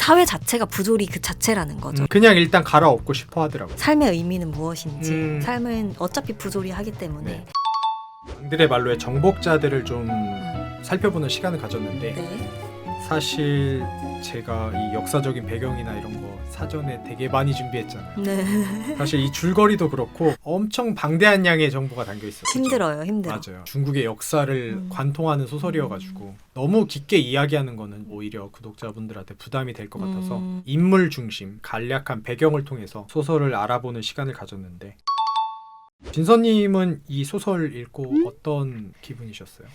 사회 자체가 부조리 그 자체라는 거죠. 그냥 일단 갈아엎고 싶어 하더라고요. 삶의 의미는 무엇인지 삶은 어차피 부조리하기 때문에 네. 앙드레 말로의 정복자들을 좀 살펴보는 시간을 가졌는데 네. 사실 제가 이 역사적인 배경이나 이런 거 사전에 되게 많이 준비했잖아요. 네. 사실 이 줄거리도 그렇고 엄청 방대한 양의 정보가 담겨 있어요. 힘들어요. 힘들어. 맞아요. 중국의 역사를 관통하는 소설이어가지고 너무 깊게 이야기하는 거는 오히려 구독자분들한테 부담이 될 것 같아서 인물 중심, 간략한 배경을 통해서 소설을 알아보는 시간을 가졌는데 진서님은 이 소설 읽고 어떤 기분이셨어요?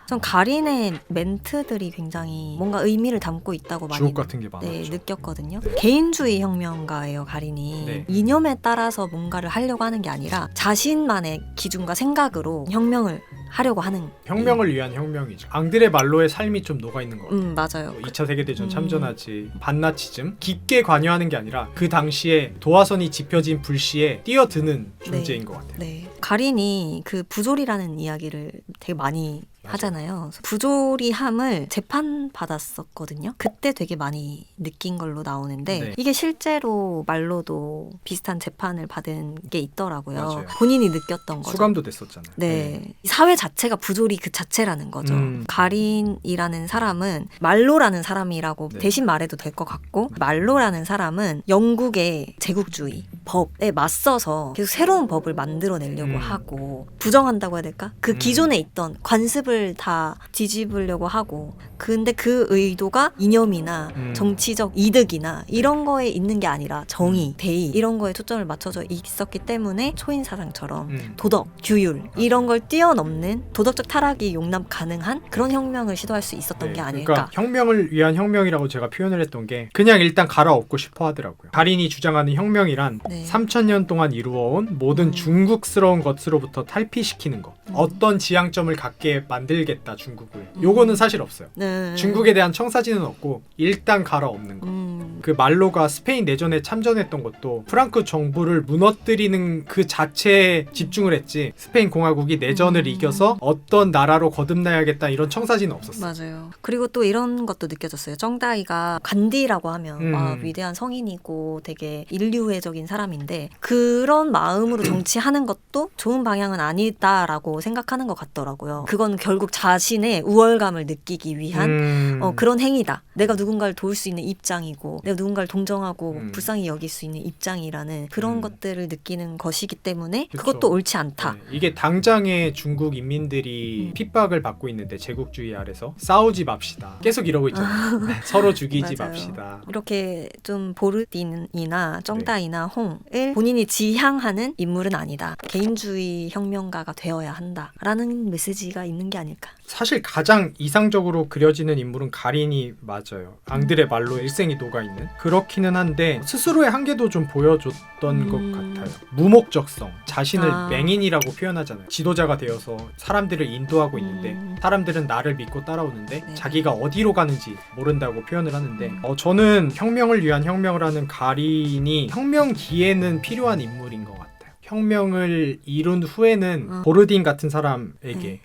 전 가린의 멘트들이 굉장히 뭔가 의미를 담고 있다고 많이 주옥 같은 게 많았죠. 네, 느꼈거든요. 네. 개인주의 혁명가예요, 가린이. 네. 이념에 따라서 뭔가를 하려고 하는 게 아니라 자신만의 기준과 생각으로 혁명을 하려고 하는. 혁명을 위한 혁명이죠. 앙드레 말로의 삶이 좀 녹아있는 것 같아요. 맞아요. 2차 세계대전 참전하지, 반나치즘, 깊게 관여하는 게 아니라 그 당시에 도화선이 짚혀진 불시에 뛰어드는 존재인 것 같아요. 네. 가린이 그 부조리라는 이야기를 되게 많이 맞아요. 하잖아요. 부조리함을 재판받았었거든요. 그때 되게 많이 느낀 걸로 나오는데 네. 이게 실제로 말로도 비슷한 재판을 받은 게 있더라고요. 맞아요. 본인이 느꼈던 거죠. 수감도 됐었잖아요. 네. 사회 자체가 부조리 그 자체라는 거죠. 가린이라는 사람은 말로라는 사람이라고 네. 대신 말해도 될 것 같고, 말로라는 사람은 영국의 제국주의 법에 맞서서 계속 새로운 법을 만들어내려고 하고, 부정한다고 해야 될까? 그 기존에 있던 관습을 다 뒤집으려고 하고, 근데 그 의도가 이념이나 정치적 이득이나 이런 거에 있는 게 아니라 정의, 대의 이런 거에 초점을 맞춰져 있었기 때문에 초인사상처럼 도덕, 규율 이런 걸 뛰어넘는 도덕적 타락이 용납 가능한 그런 혁명을 시도할 수 있었던 게 아닐까. 그러니까 혁명을 위한 혁명이라고 제가 표현을 했던 게 그냥 일단 갈아엎고 싶어 하더라고요. 가린이 주장하는 혁명이란 3000년 동안 이루어온 모든 중국스러운 것으로부터 탈피시키는 것. 어떤 지향점을 갖게 만들겠다 중국을. 요거는 사실 없어요. 중국에 대한 청사진은 없고 일단 갈아엎는 거. 그 말로가 스페인 내전에 참전했던 것도 프랑크 정부를 무너뜨리는 그 자체에 집중을 했지 스페인 공화국이 내전을 이겨서 어떤 나라로 거듭나야겠다 이런 청사진은 없었어요. 맞아요. 그리고 또 이런 것도 느껴졌어요. 쩡다이가 간디라고 하면 위대한 성인이고 되게 인류애적인 사람인데 그런 마음으로 정치하는 것도 좋은 방향은 아니다라고 생각하는 것 같더라고요. 그건 결국 자신의 우월감을 느끼기 위한 그런 행위다. 내가 누군가를 도울 수 있는 입장이고 내가 누군가를 동정하고 불쌍히 여길 수 있는 입장이라는 그런 것들을 느끼는 것이기 때문에 그쵸. 그것도 옳지 않다. 네. 이게 당장의 중국 인민들이 핍박을 받고 있는데 제국주의 아래서 싸우지 맙시다. 계속 이러고 있잖아요. 서로 죽이지 맞아요. 맙시다. 이렇게 좀 보르딘이나 쩡다이나 홍을 본인이 지향하는 인물은 아니다. 개인주의 혁명가가 되어야 한다라는 메시지가 있는 게 아닐까. 사실 가장 이상적으로 그려지는 인물은 가린이 맞아요. 앙드레 말로 일생이 녹아있는. 그렇기는 한데 스스로의 한계도 좀 보여줬던 것 같아요. 무목적성, 자신을 맹인이라고 표현하잖아요. 지도자가 되어서 사람들을 인도하고 있는데 사람들은 나를 믿고 따라오는데 자기가 어디로 가는지 모른다고 표현을 하는데 저는 혁명을 위한 혁명을 하는 가린이 혁명기에는 필요한 인물인 것 같아요. 혁명을 이룬 후에는 보르딘 같은 사람에게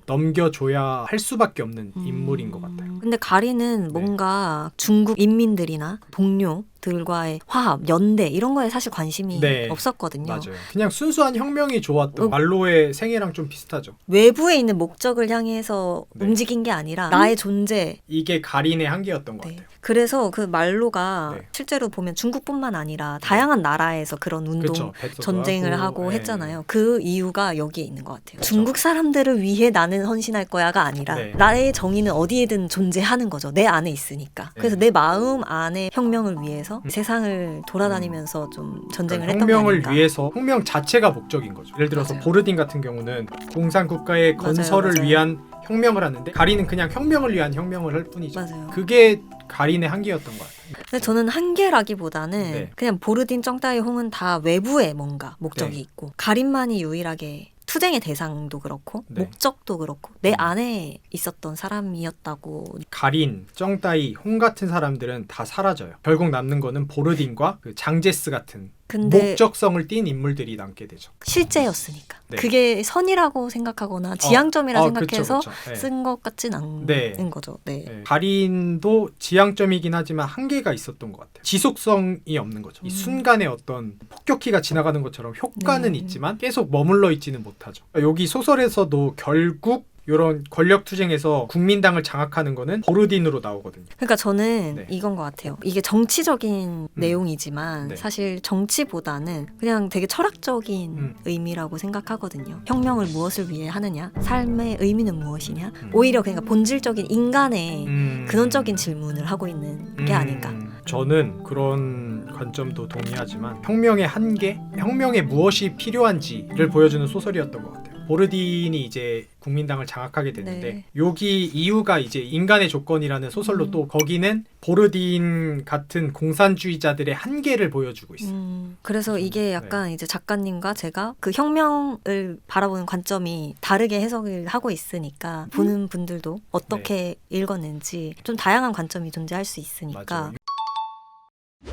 넘겨줘야 할 수밖에 없는 인물인 것 같아요. 근데 가린은 뭔가 중국 인민들이나 동료들과의 화합, 연대 이런 거에 사실 관심이 없었거든요. 맞아요. 그냥 순수한 혁명이 좋았던 말로의 생애랑 좀 비슷하죠. 외부에 있는 목적을 향해서 움직인 게 아니라 나의 존재. 이게 가린의 한계였던 것 같아요. 그래서 그 말로가 실제로 보면 중국뿐만 아니라 다양한 나라에서 그런 운동, 전쟁을 하고 했잖아요. 그 이유가 여기에 있는 것 같아요. 중국 사람들을 위해 나는 헌신할 거야가 아니라 나의 정의는 어디에든 존재하는 거죠. 내 안에 있으니까. 그래서 내 마음 안에 혁명을 위해서 세상을 돌아다니면서 좀 전쟁을 했던 게 아닌가. 혁명을 위해서 혁명 자체가 목적인 거죠. 예를 들어서 보르딘 같은 경우는 공산국가의 건설을 위한 혁명을 하는데 가린은 그냥 혁명을 위한 혁명을 할 뿐이죠. 그게 가린의 한계였던 것 같아요. 근데 저는 한계라기보다는 그냥 보르딘, 쩡다이, 홍은 다 외부에 뭔가 목적이 있고 가린만이 유일하게 투쟁의 대상도 그렇고 목적도 그렇고 내 안에 있었던 사람이었다고. 가린, 쩡다이, 홍 같은 사람들은 다 사라져요. 결국 남는 거는 보르딘과 그 장제스 같은 근데 목적성을 띈 인물들이 남게 되죠. 실제였으니까. 네. 그게 선이라고 생각하거나 지향점이라 생각해서 그쵸. 네. 쓴 것 같진 않은 네. 거죠. 네. 네. 달인도 지향점이긴 하지만 한계가 있었던 것 같아요. 지속성이 없는 거죠. 이 순간에 어떤 폭격기가 지나가는 것처럼 효과는 있지만 계속 머물러 있지는 못하죠. 여기 소설에서도 결국 이런 권력 투쟁에서 국민당을 장악하는 거는 보르딘으로 나오거든요. 그러니까 저는 네. 이건 것 같아요. 이게 정치적인 내용이지만 네. 사실 정치보다는 그냥 되게 철학적인 의미라고 생각하거든요. 혁명을 무엇을 위해 하느냐? 삶의 의미는 무엇이냐? 오히려 그러니까 본질적인 인간의 근원적인 질문을 하고 있는 게 아닌가. 저는 그런 관점도 동의하지만 혁명의 한계, 혁명에 무엇이 필요한지를 보여주는 소설이었던 것 같아요. 보르딘이 이제 국민당을 장악하게 됐는데 네. 여기 이유가 이제 인간의 조건이라는 소설로 또 거기는 보르딘 같은 공산주의자들의 한계를 보여주고 있어요. 그래서 이게 약간 이제 작가님과 제가 그 혁명을 바라보는 관점이 다르게 해석을 하고 있으니까 보는 분들도 어떻게 읽었는지 좀 다양한 관점이 존재할 수 있으니까. 맞아요.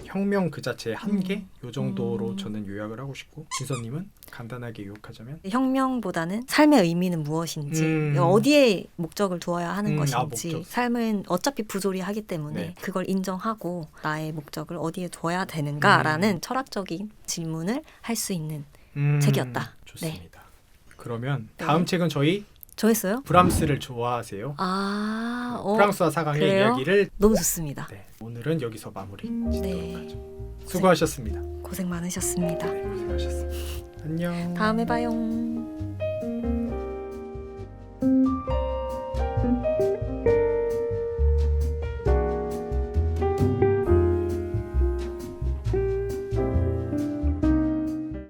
혁명 그 자체의 한계 요 정도로 저는 요약을 하고 싶고 진서님은 간단하게 요약하자면 혁명보다는 삶의 의미는 무엇인지 어디에 목적을 두어야 하는 것인지 목적. 삶은 어차피 부조리하기 때문에 네. 그걸 인정하고 나의 목적을 어디에 둬야 되는가라는 철학적인 질문을 할 수 있는 책이었다. 좋습니다. 그러면 네. 다음 책은 저희 저 했어요? 브람스를 좋아하세요? 프랑스와 프랑스와 사강의 그래요? 이야기를 너무 좋습니다. 네, 오늘은 여기서 마무리 짓도록 네. 하죠. 수고하셨습니다. 고생 많으셨습니다. 네, 고생하셨습니다. 안녕. 다음에 봐요.